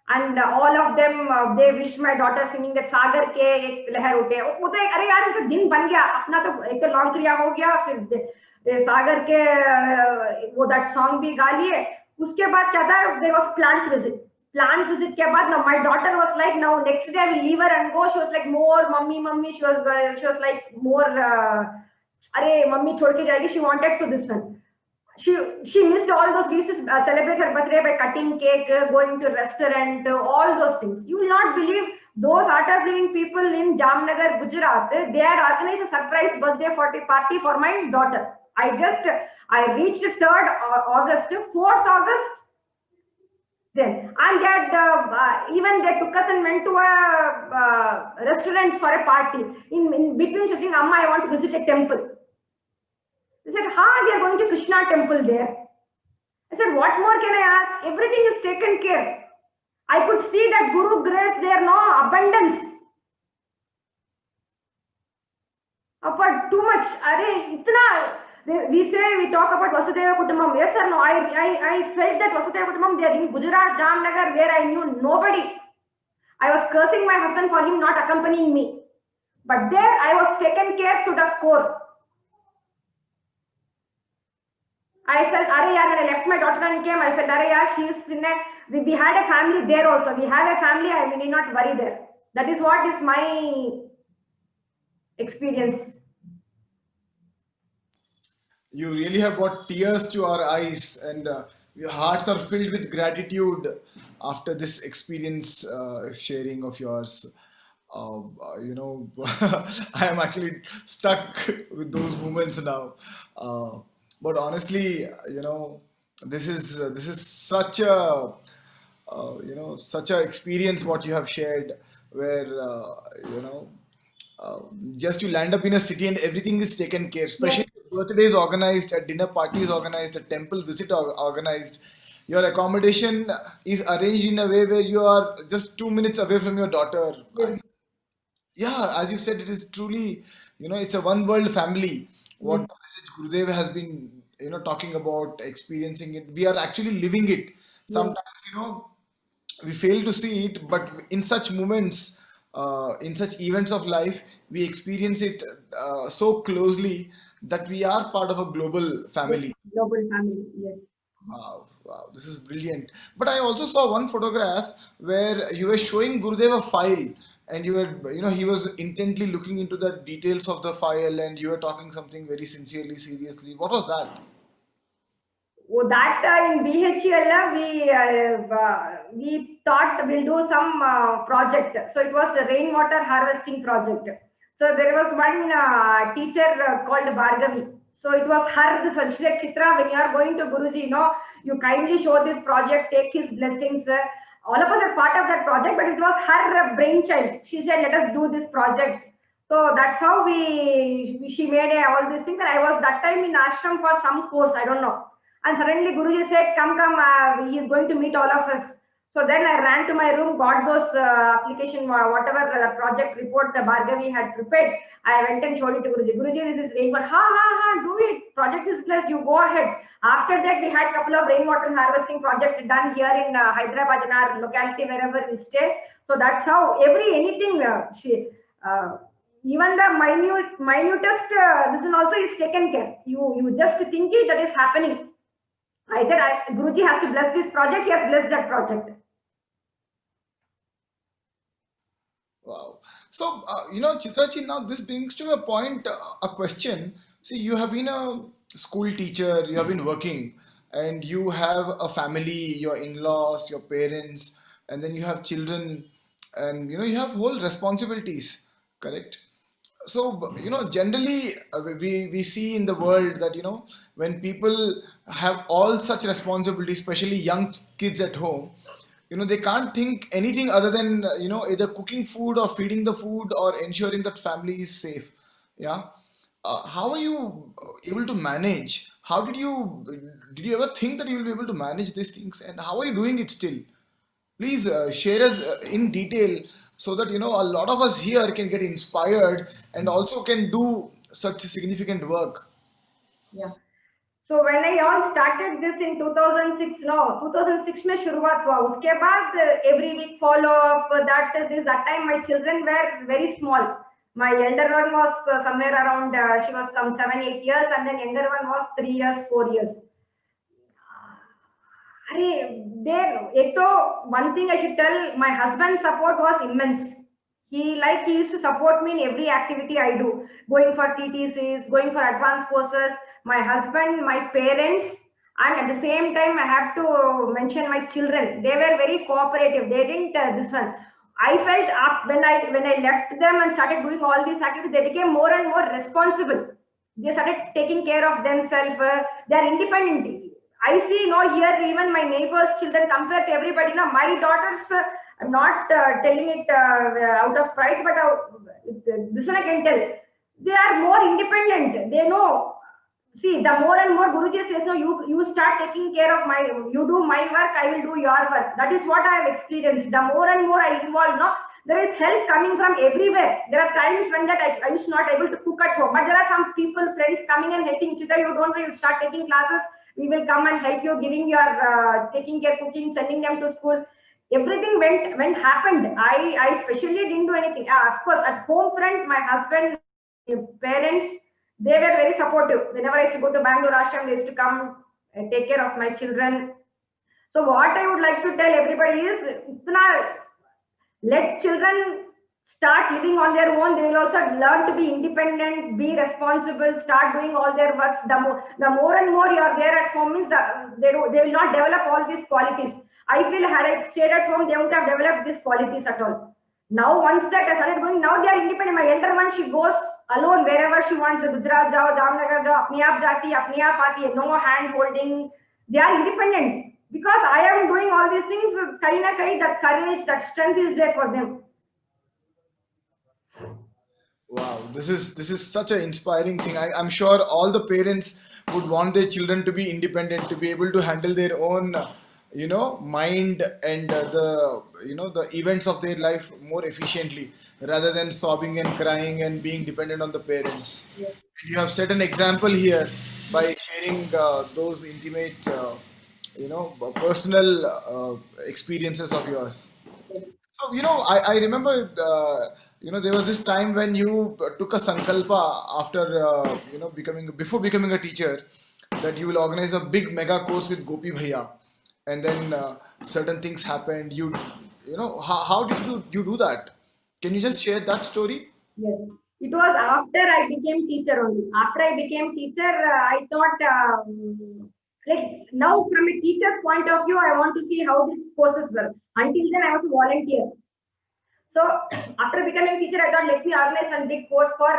And all of them, they wish my daughter singing that Sagar ke ek lehar utte. वो तो अरे यार उनका दिन बन गया अपना तो एक तो लॉन्ग क्रिया हो गया फिर सागर के वो that song भी गा लिए. उसके बाद क्या था, there was plant visit के बाद now my daughter was like, now next day I will leave her and go. She was like more mummy. She was like more अरे मम्मी छोड़ के जाएगी. She wanted to this one. She missed all those. We used to celebrate her birthday by cutting cake, going to restaurant, all those things. You will not believe those Art of Living people in Jamnagar, Gujarat. They had organized a surprise birthday party for my daughter. I reached 3rd August, 4th August. Then and even they took us and went to a restaurant for a party. In between, she was saying, Amma, I want to visit a temple. They said, they are going to Krishna temple there. I said, what more can I ask? Everything is taken care. I could see that Guru grace there, no abundance. But too much. We talk about Vasudhaiva Kutumbam. Yes or no? I felt that Vasudhaiva Kutumbam, they are in Gujarat, Jamnagar, where I knew nobody. I was cursing my husband for him not accompanying me. But there I was taken care to the core. I felt, when I left my daughter and came, I felt, she's in we had a family there also. We have a family, I need not worry there. That is what is my experience. You really have got tears to our eyes, and your hearts are filled with gratitude after this experience sharing of yours. You know, I am actually stuck with those moments now. But honestly, you know, this is such a you know, such a experience what you have shared, where you know, uh, just you land up in a city and everything is taken care, Yes. especially birthdays organized, a dinner party is organized, a temple visit organized, your accommodation is arranged in a way where you are just 2 minutes away from your daughter. Yes. Yeah, as you said, it is truly, you know, it's a one world family. What Yes. the message Gurudev has been, you know, talking about, experiencing it, we are actually living it. Yes. Sometimes, you know, we fail to see it, but in such moments, in such events of life, we experience it so closely that we are part of a global Yes. family. Global family. Yes. Wow, wow, this is brilliant. But I also saw one photograph where you were showing Gurudev a file, and you were, you know, he was intently looking into the details of the file, and you were talking something very sincerely, seriously. What was that? Oh, that in BHEL, we thought we'll do some project. So it was a rainwater harvesting project. So there was one teacher called Bhargavi. So it was her, this one. She said, Chitra, when you are going to Guruji, you know, you kindly show this project, take his blessings. All of us are part of that project, but it was her brainchild. She said, let us do this project. So that's how she made all these things. And I was that time in ashram for some course, I don't know. And suddenly Guruji said, come, come, he is going to meet all of us. So then I ran to my room, got those application, whatever project report the Bhargavi had prepared. I went and showed it to Guruji. Guruji, this is rainwater. Ha, ha, ha, do it. Project is blessed. You go ahead. After that, we had a couple of rainwater harvesting projects done here in Hyderabad, in our locality, wherever we stay. So that's how anything, uh, even the minutest, this is also is taken care. You just think it, that is happening. I said, Guruji has to bless this project. He has blessed that project. Wow. So, you know, Chitrachi, now this brings to a point, a question. See, you have been a school teacher, you have been working, and you have a family, your in-laws, your parents, and then you have children, and you know, you have whole responsibilities, correct? So, you know, generally we see in the world that, you know, when people have all such responsibilities, especially young kids at home, you know, they can't think anything other than, you know, either cooking food or feeding the food or ensuring that family is safe. Yeah. How are you able to manage? How did you ever think that you will be able to manage these things, and how are you doing it still? Please share us in detail, so that, you know, a lot of us here can get inspired and also can do such significant work. Yeah. So when I all started this in 2006, no, 2006 में शुरुआत हुआ. उसके बाद every week follow up. That time my children were very small. My elder one was somewhere around, she was some 7, 8 years, and then younger one was 3 years, 4 years. There, one thing I should tell, my husband's support was immense. He used to support me in every activity I do, going for TTCs, going for advanced courses. My husband, my parents, and at the same time, I have to mention my children. They were very cooperative. They didn't this one. I felt up when I left them and started doing all these activities, they became more and more responsible. They started taking care of themselves. They are independent. I see, here even my neighbors' children compared to everybody. My daughters, I'm not telling it out of pride, but this one I can tell. They are more independent. They know. See, the more and more Guruji says, no, you start taking care of you do my work, I will do your work. That is what I have experienced. The more and more I involve, there is help coming from everywhere. There are times when that I was not able to cook at home, but there are some people, friends coming and helping. Chitra, you don't know, you start taking classes, we will come and help you, giving your taking care, cooking, sending them to school. Everything happened. I especially didn't do anything. Of course, at home front, my husband, parents, they were very supportive. Whenever I used to go to Bangalore Ashram, they used to come and take care of my children. So what I would like to tell everybody is, let children start living on their own. They will also learn to be independent, be responsible, start doing all their works. The more and more you are there at home, means they will not develop all these qualities. I feel had I stayed at home, they would have developed these qualities at all. Now, once that I started going, now they are independent. My elder one, she goes alone wherever she wants. Gujarat jao, Jamnagar jao, apne aap jati, apne aap aati hai, no hand holding. They are independent because I am doing all these things. Kahin na kahin, that courage, that strength is there for them. Wow, this is such an inspiring thing. I'm sure all the parents would want their children to be independent, to be able to handle their own, mind and the events of their life more efficiently, rather than sobbing and crying and being dependent on the parents. Yes. And you have set an example here by sharing those intimate, personal experiences of yours. So, I remember, there was this time when you took a sankalpa after, before becoming a teacher, that you will organize a big mega course with Gopi Bhaiya. And then certain things happened. How did you do that? Can you just share that story? Yes. It was after I became teacher only. After I became teacher, I thought, like now from a teacher's point of view, I want to see how this courses work. Until then, I was a volunteer. So after becoming teacher, I thought, let me organize one big course for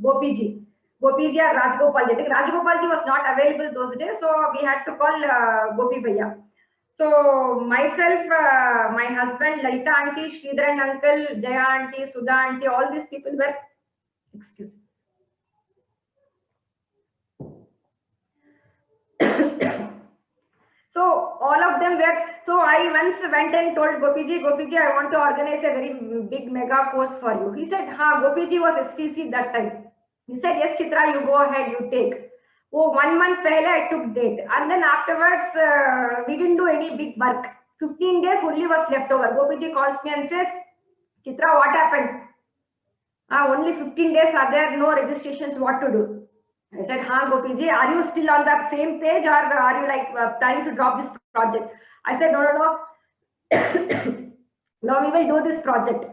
Gopiji. Gopiji or Rajgopalji. I think Rajgopalji was not available those days, so we had to call Gopi Bhaiya. So myself, my husband, Lalita auntie, Sridharan uncle, Jaya auntie, Sudha auntie, all these people were, excuse me. So all of them were, so I once went and told Gopiji, I want to organize a very big mega course for you. He said, Gopiji was STC that time. He said, yes, Chitra, you go ahead, you take. Oh, 1 month pehle I took date. And then afterwards, we didn't do any big work. 15 days only was left over. Gopiji calls me and says, Chitra, what happened? Only 15 days are there, no registrations, what to do? I said, Gopiji, are you still on that same page or are you like trying to drop this project? I said, no. Now we will do this project.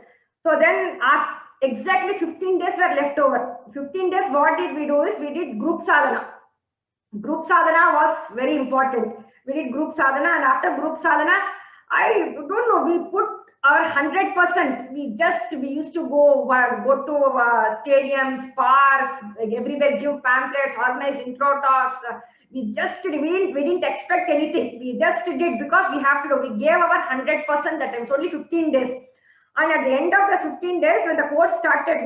So then exactly 15 days were left over. 15 days, what did we do is we did group sadhana. Group sadhana was very important. We did group sadhana, and after group sadhana, I don't know, we put our 100%. We used to go to stadiums, parks, like everywhere, give pamphlets, organize intro talks. We didn't expect anything. We just did because we have to do. We gave our 100% that time. It's only 15 days. And at the end of the 15 days, when the course started,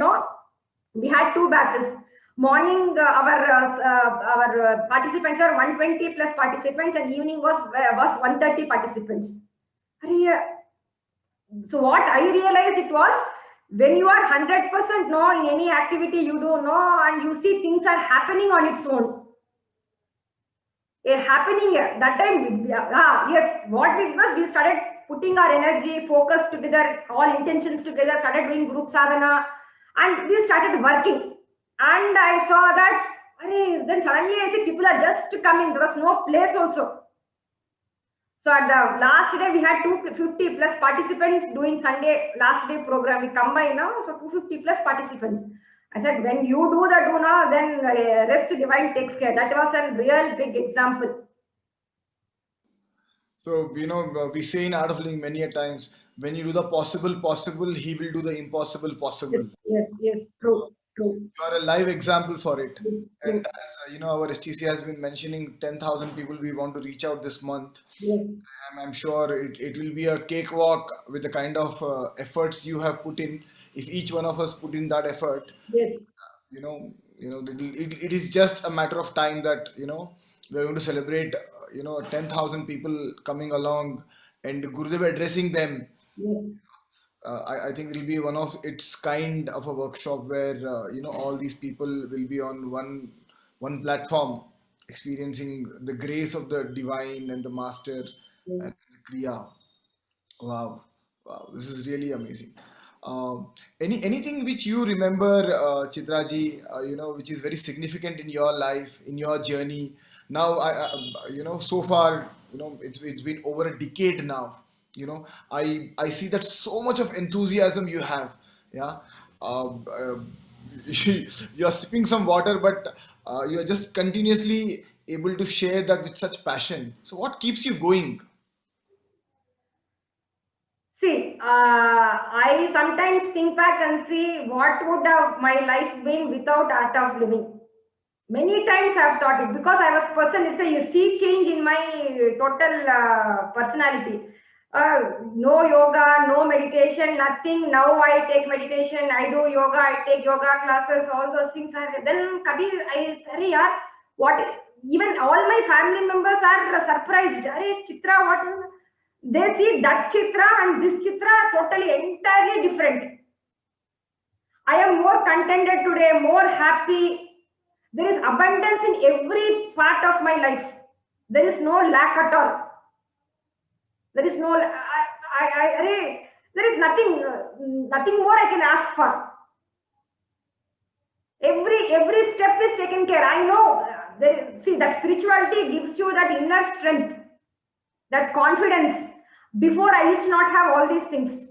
we had 2 batches. Morning, our participants were 120 plus participants, and evening was 130 participants. So what I realized it was, when you are 100% in any activity you do and you see things are happening on its own. Happening that time, yes, what we did was we started putting our energy, focus together, all intentions together, started doing group sadhana, and we started working. And I saw that, then suddenly I said, people are just coming. There was no place also. So at the last day, we had 250 plus participants doing Sunday last day program. We combined now, so 250 plus participants. I said, when you do the then rest divine takes care. That was a real big example. So, we say in Art of Living many a times, when you do the possible, he will do the impossible possible. Yes, true. You are a live example for it. And as our STC has been mentioning, 10,000 people we want to reach out this month. Yes. I'm sure it will be a cakewalk with the kind of efforts you have put in. If each one of us put in that effort, yes. It is just a matter of time that we're going to celebrate 10,000 people coming along and Gurudev addressing them. Yes. I think it will be one of its kind of a workshop where all these people will be on one platform, experiencing the grace of the divine and the master and the kriya. Wow, this is really amazing. Anything which you remember, Chitraji, which is very significant in your life, in your journey? Now, so far, it's been over a decade now. I see that so much of enthusiasm you have. Yeah, you're sipping some water, but you're just continuously able to share that with such passion. So, what keeps you going? See, I sometimes think back and see what would have my life been without art of living. Many times I have thought it, because I was person, it's a you see change in my total personality. No yoga, no meditation, nothing. Now I take meditation, I do yoga, I take yoga classes, all those things are. Then Kabir, I say, yaar, what? Even all my family members are surprised. Arey, Chitra, what? They see that Chitra and this Chitra totally entirely different. I am more contented today, more happy. There is abundance in every part of my life. There is no lack at all. There is no, there is nothing more I can ask for. Every step is taken care. I know. See, that spirituality gives you that inner strength, that confidence. Before I used to not have all these things.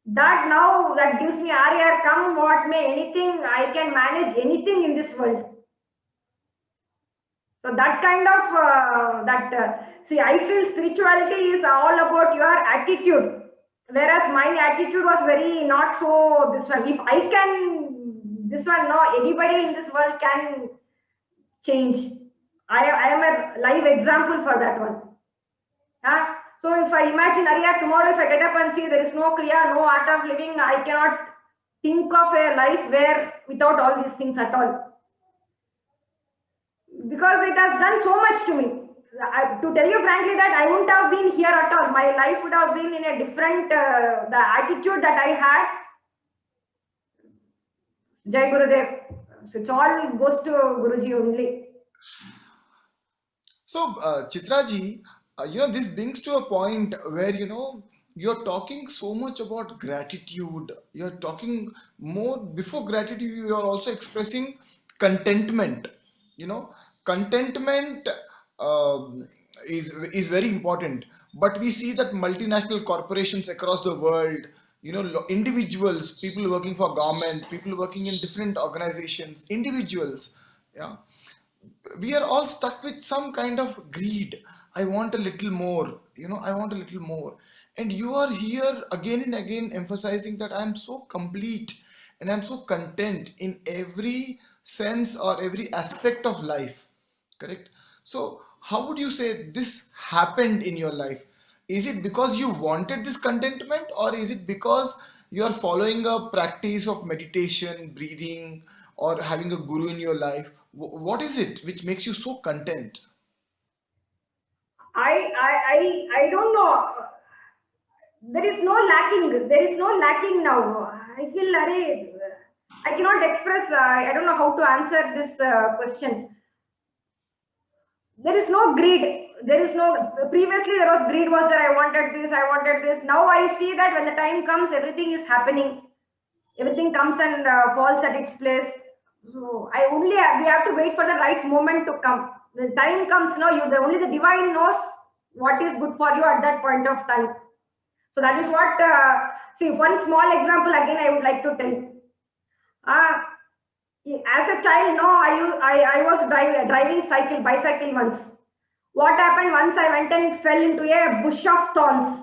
That now that gives me, Arya, come what may, anything, I can manage anything in this world. So that kind of, see, I feel spirituality is all about your attitude. Whereas my attitude was very not so this one. If I can, this one, no, anybody in this world can change. I am a live example for that one. Huh? So if I imagine, Arya, tomorrow if I get up and see there is no Kriya, no art of living, I cannot think of a life where without all these things at all. Because it has done so much to me. To tell you frankly that I wouldn't have been here at all. My life would have been in a different, the attitude that I had. Jai Gurudev. So it all goes to Guruji only. So, Chitraji, this brings to a point where, you're talking so much about gratitude. You're talking more, before gratitude, you are also expressing contentment. Contentment is very important. But we see that multinational corporations across the world, individuals, people working for government, people working in different organizations, individuals, yeah, we are all stuck with some kind of greed. I want a little more, I want a little more. And you are here again and again emphasizing that I'm so complete and I'm so content in every sense or every aspect of life. Correct? So, how would you say this happened in your life? Is it because you wanted this contentment, or is it because you are following a practice of meditation, breathing, or having a guru in your life? What is it which makes you so content? I don't know. There is no lacking. There is no lacking now. I feel, I cannot express. I don't know how to answer this question. There is no greed. There is no. Previously, there was greed. Was there? I wanted this. I wanted this. Now I see that when the time comes, everything is happening. Everything comes and falls at its place. So we have to wait for the right moment to come. The time comes now. Only the divine knows what is good for you at that point of time. So that is what. See, one small example again I would like to tell. As a child, no, I was driving bicycle once. What happened once? I went and fell into a bush of thorns.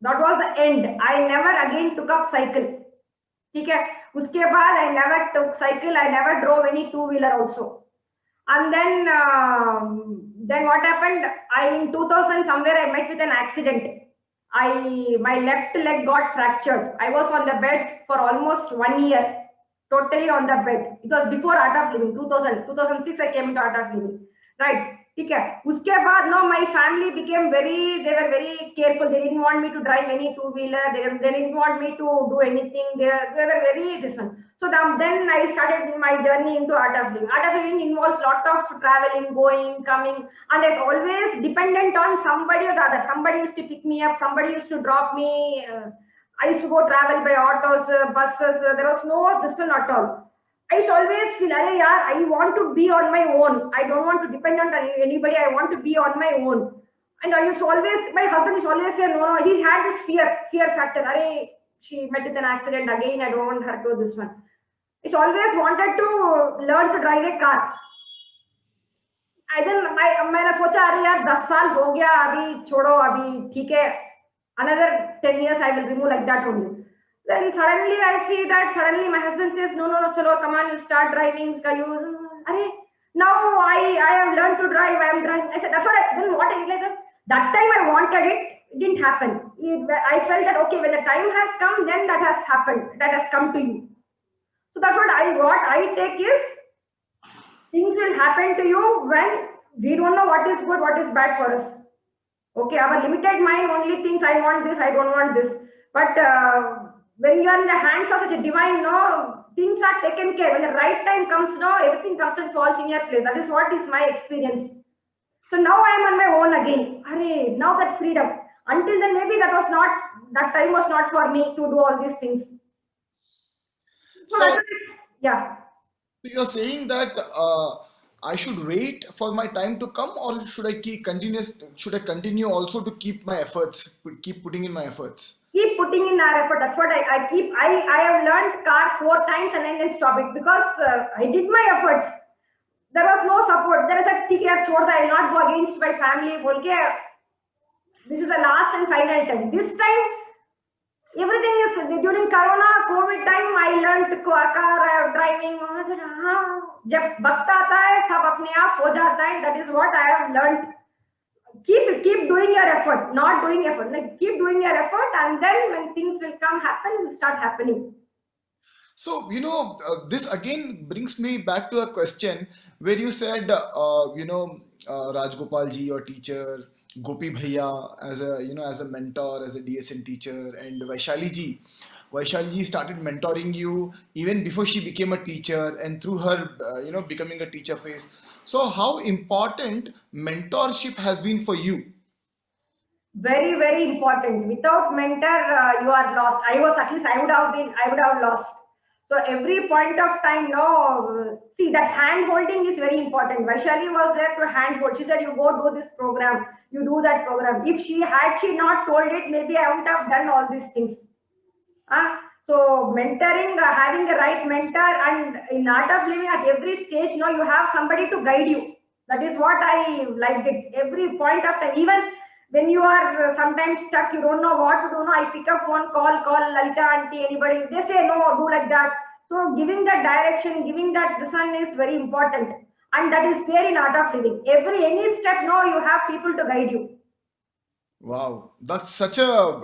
That was the end. I never again took up cycle. Okay. Uske baad I never took cycle. I never drove any two-wheeler also. And then what happened? In 2000 somewhere I met with an accident. My left leg got fractured. I was on the bed for almost 1 year. Totally on the bed. It was before Art of Living. 2006 I came into Art of Living. Right. Okay. Uske baad, no, my family became they were very careful. They didn't want me to drive any two-wheeler. They didn't want me to do anything. They were very distant. So then I started my journey into Art of Living. Art of Living involves lot of traveling, going, coming, and it's always dependent on somebody or the other. Somebody used to pick me up. Somebody used to drop me. I used to go travel by autos, buses. There was no this one at all. I used to always feel, I want to be on my own. I don't want to depend on anybody. I want to be on my own. And I used to my husband used to always say, no, he had this fear factor. She met with an accident again. I don't want her to do this one. He always wanted to learn to drive a car. I then मैंने सोचा, अरे यार 10 साल हो गया, अभी छोड़ो, अभी ठीक है. Another 10 years I will remove like that only. Then suddenly I see that suddenly my husband says, no, no, no, chalo, come on, you start driving. Arey, now I have learned to drive, I am driving. I said, that's what then what I realized is, that time I wanted it, it didn't happen. I felt that, okay, when the time has come, then that has happened, that has come to you. So that's what I take is, things will happen to you when we don't know what is good, what is bad for us. Okay, our limited mind only thinks I want this, I don't want this. But when you are in the hands of such a divine, no, things are taken care. When the right time comes, no, everything comes and falls in your place. That is what is my experience. So now I am on my own again. Arey, now that freedom. Until then, maybe that time was not for me to do all these things. So Yeah. you're saying that I should wait for my time to come, or should I continue also to keep my efforts, keep putting in my efforts? Keep putting in our effort. That's what I keep. I have learned car 4 times and then stop it because I did my efforts. There was no support. There was a ठीक है छोड़ I will not go against my family. बोल के this is the last and final time. This time everything is during Corona COVID time. I learned car driving. जब वक्त आता है सब अपने आप हो जाता है. That is what I have learned. Keep doing your effort, not doing effort. Like keep doing your effort, and then when things will happen, will start happening. So, this again brings me back to a question where you said, Rajgopal ji, your teacher, Gopi Bhaiya as a mentor, as a DSN teacher, and Vaishali ji started mentoring you even before she became a teacher, and through her, becoming a teacher phase. So, how important mentorship has been for you? Very, very important. Without mentor, you are lost. I would have lost. So every point of time, no, see that hand holding is very important. Vaishali was there to hand hold. She said, you go do this program, you do that program. If she not told it, maybe I wouldn't have done all these things. So mentoring, having the right mentor, and in art of living at every stage, you have somebody to guide you. That is what I liked it. Every point of time, even when you are sometimes stuck, you don't know what to do. No, I pick up phone, call Lalita auntie, anybody. They say no, do like that. So giving that direction, giving that vision is very important, and that is there in art of living. Any step, you have people to guide you. Wow, that's such a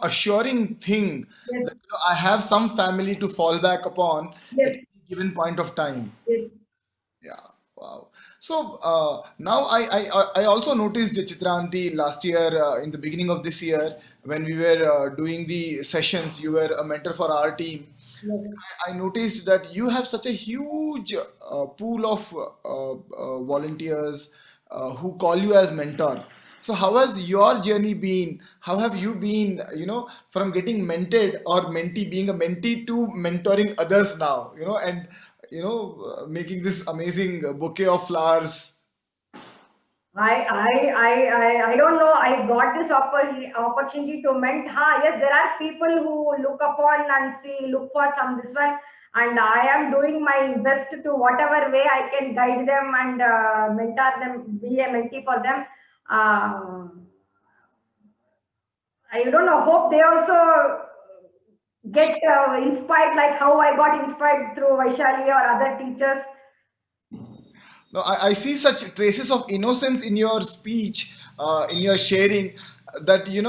assuring thing. Yes. That I have some family to fall back upon Yes. at any given point of time. Yes. Yeah, wow. So now I also noticed Chitra aunty last year in the beginning of this year when we were doing the sessions, you were a mentor for our team. Yes. I noticed that you have such a huge pool of volunteers who call you as mentor. So how has your journey been? How have you been, from getting mentored or mentee, being a mentee to mentoring others now, and making this amazing bouquet of flowers? I don't know. I got this opportunity to mentor. Yes, there are people who look upon and look for this one, and I am doing my best to whatever way I can guide them and mentor them, be a mentee for them. I don't know. Hope they also get inspired like how I got inspired through Vaishali or other teachers. No, I see such traces of innocence in your speech, in your sharing, that you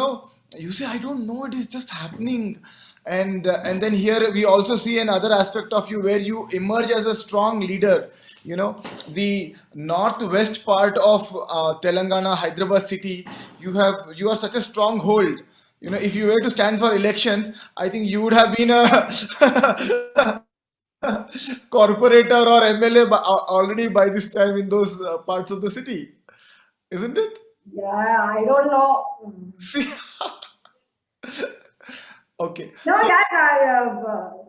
say, I don't know, it is just happening. And then here we also see another aspect of you where you emerge as a strong leader. The northwest part of Telangana, Hyderabad city, you are such a stronghold. If you were to stand for elections, I think you would have been a corporator or MLA already by this time in those parts of the city, isn't it? Yeah, I don't know. See, okay. No, So,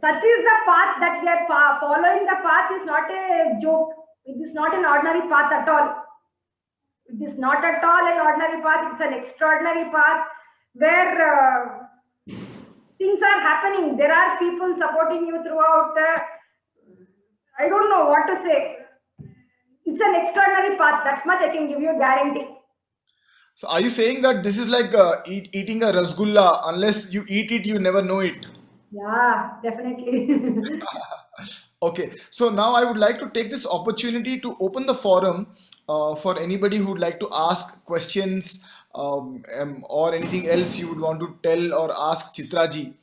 such is the path that we are following. The path is not a joke. It is not an ordinary path at all. It is not at all an ordinary path. It's an extraordinary path where things are happening. There are people supporting you throughout. I don't know what to say. It's an extraordinary path. That's much I can give you a guarantee. So are you saying that this is like eating a rasgulla? Unless you eat it, you never know it. Yeah, definitely. Okay, so now I would like to take this opportunity to open the forum for anybody who would like to ask questions or anything else you would want to tell or ask Chitraji.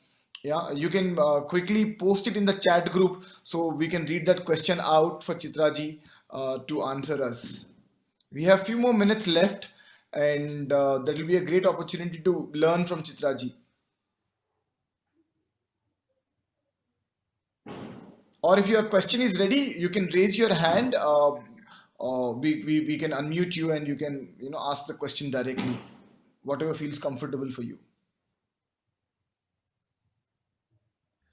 Yeah, you can quickly post it in the chat group so we can read that question out for Chitraji to answer us. We have few more minutes left, and that will be a great opportunity to learn from Chitraji. Or if your question is ready, you can raise your hand. We can unmute you and you can ask the question directly, whatever feels comfortable for you.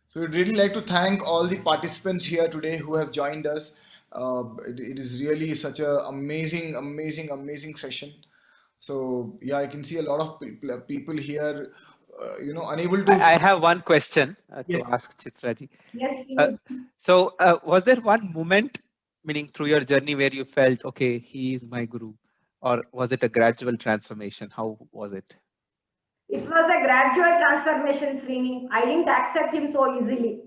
So we'd really like to thank all the participants here today who have joined us. It is really such an amazing session. So yeah, I can see a lot of people here, unable to. I have one question Yes. to ask Chitraji. Yes, please. So was there one moment, meaning through your journey, where you felt, okay, he is my guru, or was it a gradual transformation? How was it? It was a gradual transformation, Srini. I didn't accept him so easily.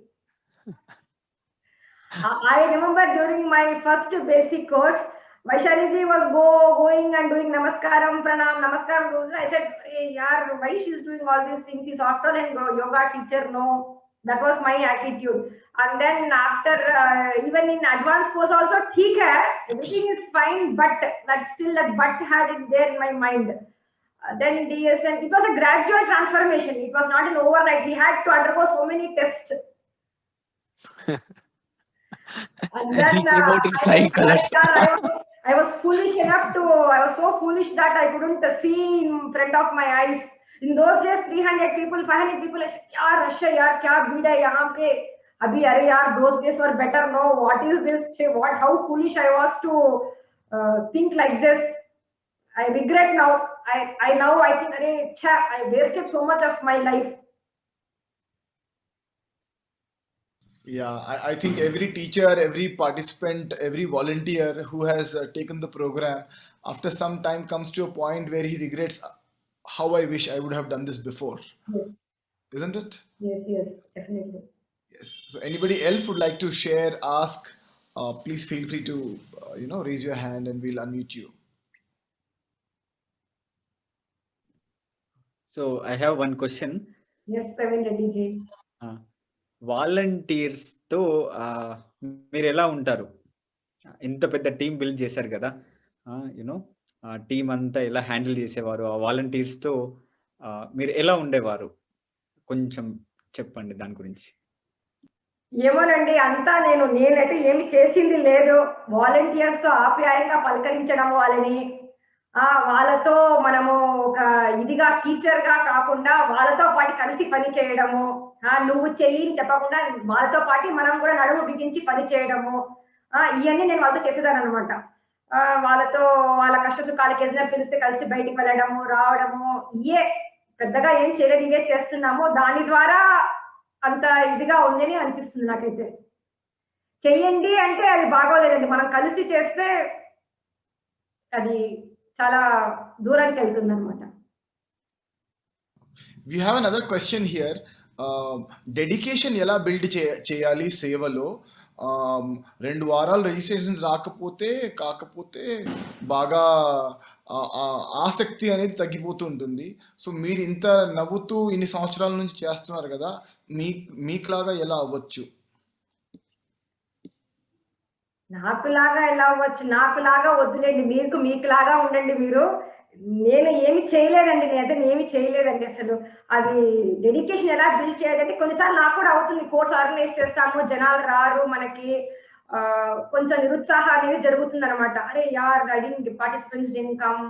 I remember during my first basic course, Vaishaliji was going and doing namaskaram, pranam, namaskaram. I said, hey, yaar, why she's doing all these things? She's after an yoga teacher. No, that was my attitude. And then after, even in advanced course also, theek hai, everything is fine, but that still that but had it there in my mind. Then DSN, it was a gradual transformation. It was not an overnight. We had to undergo so many tests. And then He came out in flying colors. I was foolish enough to, I was so foolish that I couldn't see in front of my eyes. In those days, 300 people, 500 people, I said, kya rush hai yaar, kya bheed hai yahan pe? Abhi, are yaar, those days were better. No, what is this? How foolish I was to think like this. I regret now. I think, I wasted so much of my life. Yeah, I think every teacher, every participant, every volunteer who has taken the program, after some time comes to a point where he regrets, how I wish I would have done this before. Yes. Isn't it? Yes, definitely. Yes. So anybody else would like to share, ask, please feel free to, raise your hand and we'll unmute you. So I have one question. Yes, Praveen Reddy ji. Volunteers తో మీరు ఎలా ఉంటారు? ఇంత పెద్ద team build చేశారు కదా, you know team అంతా ఎలా హ్యాండిల్ చేసేవారు? ఆ వాలంటీర్స్ తో మీరు ఎలా ఉండేవారు? కొంచెం చెప్పండి దాని గురించి. ఏమోనండి, అంతా నేనైతే ఏమి చేసింది లేదు. వాలంటీర్స్ తో ఆప్యాయంగా పలకరించడం వాళ్ళని, వాళ్ళతో మనము ఒక ఇదిగా టీచర్ గా కాకుండా వాళ్ళతో పాటు కలిసి పని చేయడము, నువ్వు చెయ్యి చెప్పకుండా వాళ్ళతో పాటు మనం కూడా నడుము బిగించి పని చేయడము, ఇవన్నీ నేను వాళ్ళతో చేసేదాన్ని అనమాట. వాళ్ళతో వాళ్ళ కష్ట సుఖాలకి ఏదైనా పిలిస్తే కలిసి బయటికి వెళ్ళడము, రావడము, ఇవే పెద్దగా ఏం చేయలేదు, ఇవే చేస్తున్నాము. దాని ద్వారా అంత ఇదిగా ఉందని అనిపిస్తుంది నాకైతే. చెయ్యండి అంటే అది బాగోలేదండి, మనం కలిసి చేస్తే అది చాలా దూరానికి వెళ్తుంది అనమాట. We have another question here. Dedication ఎలా బిల్డ్ చేయాలి సేవలో? 2 వారాలు రిజిస్ట్రేషన్స్ కాకపోతే బాగా ఆసక్తి అనేది తగ్గిపోతూ ఉంటుంది. సో మీరు ఇంత నవ్వుతూ ఇన్ని సంవత్సరాల నుంచి చేస్తున్నారు కదా, మీకులాగా ఎలా అవ్వచ్చు? నాకులాగా ఎలా అవ్వచ్చు? నాకులాగా వద్దులేండి, మీకులాగా ఉండండి మీరు. నేను ఏమి చేయలేదండి, ఏమి చేయలేదండి అసలు. అది డెడికేషన్ ఎలా బిల్డ్ చేయాలంటే కొన్నిసార్లు నాకు కూడా అవుతుంది. కోర్స్ ఆర్గనైజ్ చేస్తాము, జనాలు రారు, మనకి కొంచెం నిరుత్సాహం అనేది జరుగుతుంది అనమాట. అరే యార్, participants didn't come,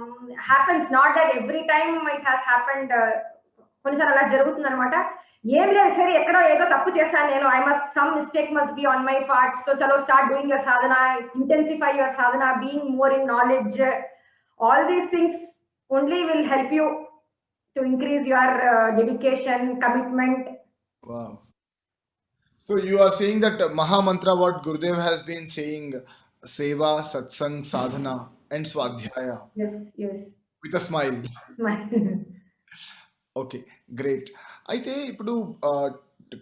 happens, not that every time it has happened. కొన్నిసార్లు అలా జరుగుతుంది అనమాట. ఏం లేదు, సరే ఎక్కడో ఏదో తప్పు చేశాను నేను, some mistake must be on my part. So చలో start doing your sadhana, intensify your sadhana, being more in knowledge. All these things only will help you to increase your dedication, commitment. Wow. So you are saying that Maha Mantra, what Gurudev has been saying, Seva, Satsang, Sadhana and Swadhyaya. Yes. with a smile. Okay, great. అయితే ఇప్పుడు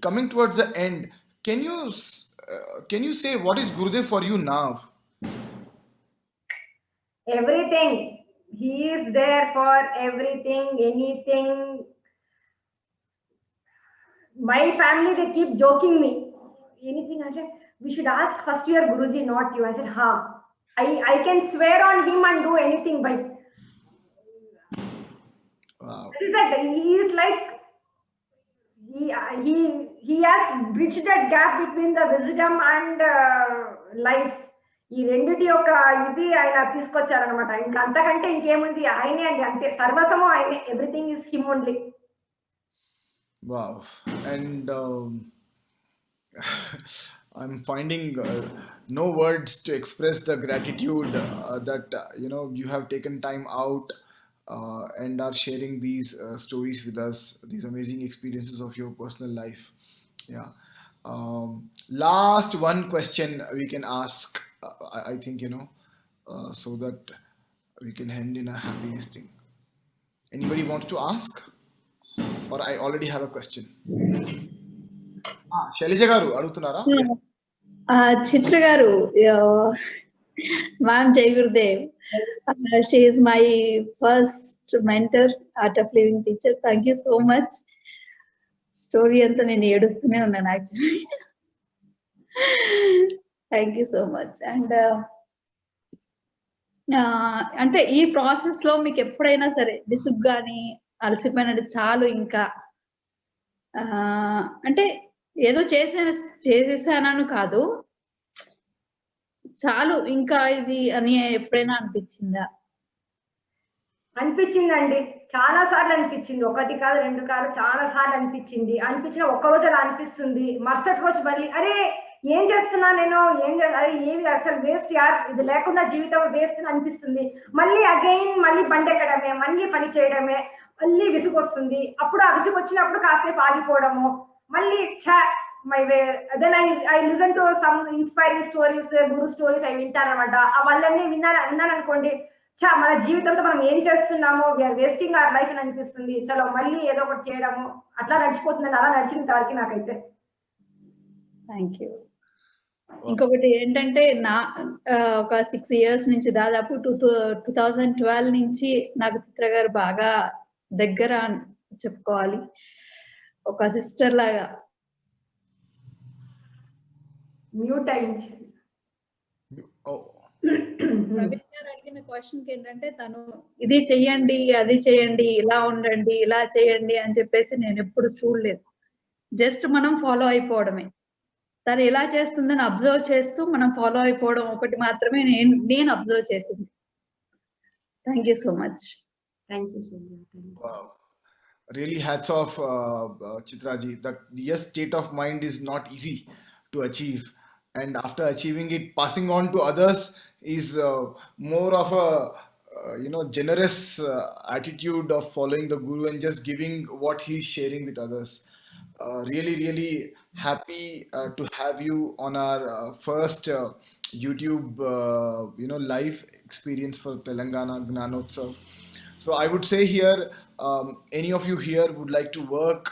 coming towards the end, can you can you say what is Gurudev for you now? Everything. He is there for everything, anything. My family, they keep joking me. Anything, I said, we should ask first year Guruji, not you. I said, ha. I can swear on him and do anything by. Wow. He said he is like he has bridged that gap between the wisdom and life. ఈ రెండిటి యొక్క ఇది ఆయన తీసుకొచ్చారనమాట. ఇంకా అంతకంటే ఇంకేముంది, ఆయనే అండి, అంతే, సర్వసము ఆయనే. Everything is him only. Wow. And I'm finding no words to express the gratitude that you have taken time out and are sharing these stories with us, these amazing experiences of your personal life. Yeah. Last one question we can ask, I think, so that we can end in a happy thing. Anybody wants to ask? Or I already have a question. Shailaja garu adugutunnara? Chitra garu, ma'am, Jai Gurudev. She is my first mentor, Art of Living teacher. Thank you so much. Story anta nenu edustune unnanu actually. Thank you so much. And అంటే ఈ process లో మీకు ఎప్పుడైనా సరే విసుగు కానీ అలసిపోయినట్టు చాలు ఇంకా అంటే ఏదో చేసేసానని కాదు, చాలు ఇంకా ఇది అని ఎప్పుడైనా అనిపించిందా? అనిపించిందండి, చాలా సార్లు అనిపించింది. ఒకటి కాదు, రెండు కాదు, చాలా సార్లు అనిపించింది. అనిపించిన ఒక్క రోజు అలా అనిపిస్తుంది, మరుసటి రోజు మళ్ళీ అరే ఏం చేస్తున్నా నేను, అరే ఏమి అసలు వేస్ట్ యార్, ఇది లేకుండా జీవితం వేస్ట్ అని అనిపిస్తుంది. మళ్ళీ అగైన్ మళ్ళీ బండెక్కడమే, మళ్ళీ పని చేయడమే, మళ్ళీ విసుగు వస్తుంది. అప్పుడు ఆ విసుగు వచ్చినప్పుడు కాసేపు ఆగిపోవడము, మళ్ళీ my way. Then I listen to some inspiring stories, గురు స్టోరీస్ అవి వింటానమాట. అవన్నీ విన్నాను అనుకోండి, మన జీవితంలో మనం ఏం చేస్తున్నామో, వీఆర్ వేస్టింగ్ అవర్ లైఫ్ అని అనిపిస్తుంది. చలో మళ్ళీ ఏదో ఒకటి చేయడము, అట్లా నడిచిపోతుందండి. అలా నడిచిన వరకు నాకైతే. Thank you. ఇంకొకటి ఏంటంటే ఒక 6 years నుంచి, దాదాపు 2012 నుంచి నాకు చిత్ర గారు బాగా దగ్గర చెప్పుకోవాలి, ఒక సిస్టర్ లాగా. మ్యూట్ అయింది. ప్రవీణ్ గారు అడిగిన క్వశ్చన్కి ఏంటంటే, తను ఇది చెయ్యండి, అది చేయండి, ఇలా ఉండండి, ఇలా చేయండి అని చెప్పేసి నేను ఎప్పుడు చూడలేదు. జస్ట్ మనం ఫాలో అయిపోవడమే. తను ఎలా చేస్తుందని అబ్జర్వ్ చేస్తూ మనం ఫాలో అయిపోవడం ఒకటి మాత్రమే నేను అబ్జర్వ్ చేసింది. Thank you so much. Thank you so much. Wow. Really hats off, Chitraji, that yes, state of mind is not easy to achieve, and after achieving it, passing on to others is more of a generous attitude of following the Guru and just giving what he's sharing with others. Really happy to have you on our first YouTube live experience for Telangana Gnanotsav. So I would say here, any of you here would like to work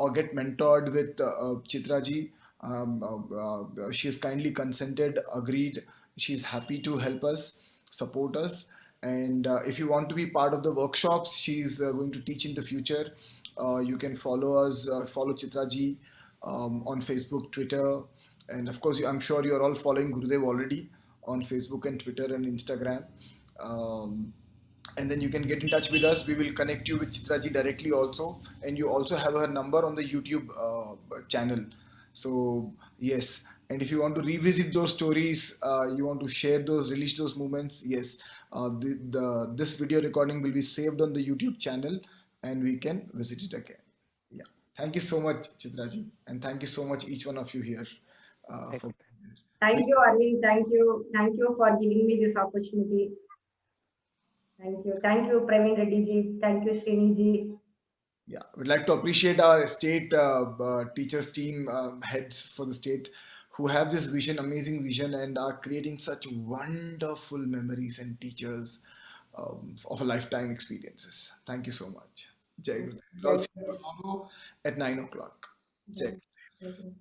or get mentored with Chitraji, she has kindly consented, agreed. She's happy to help us, support us. And if you want to be part of the workshops she's going to teach in the future, you can follow us, follow Chitraji on Facebook, Twitter, and of course I'm sure you're all following Gurudev already on Facebook and Twitter and Instagram. And then you can get in touch with us. We will connect you with Chitraji directly also, and you also have her number on the YouTube channel. So yes, and if you want to revisit those stories, you want to share those, release those moments, yes, this video recording will be saved on the YouTube channel and we can visit it again. Yeah, thank you so much, Chitraji, and thank you so much each one of you here. Thank you, Arvind. Thank you for giving me this opportunity. Thank you, Praveen Reddy ji. Thank you, Srini ji. Yeah, we'd like to appreciate our state teachers team, heads for the state, who have this vision, amazing vision, and are creating such wonderful memories and teachers of a lifetime experiences. Thank you so much. Jai Gurudev. We'll all see you tomorrow at 9 o'clock. Jai Gurudev.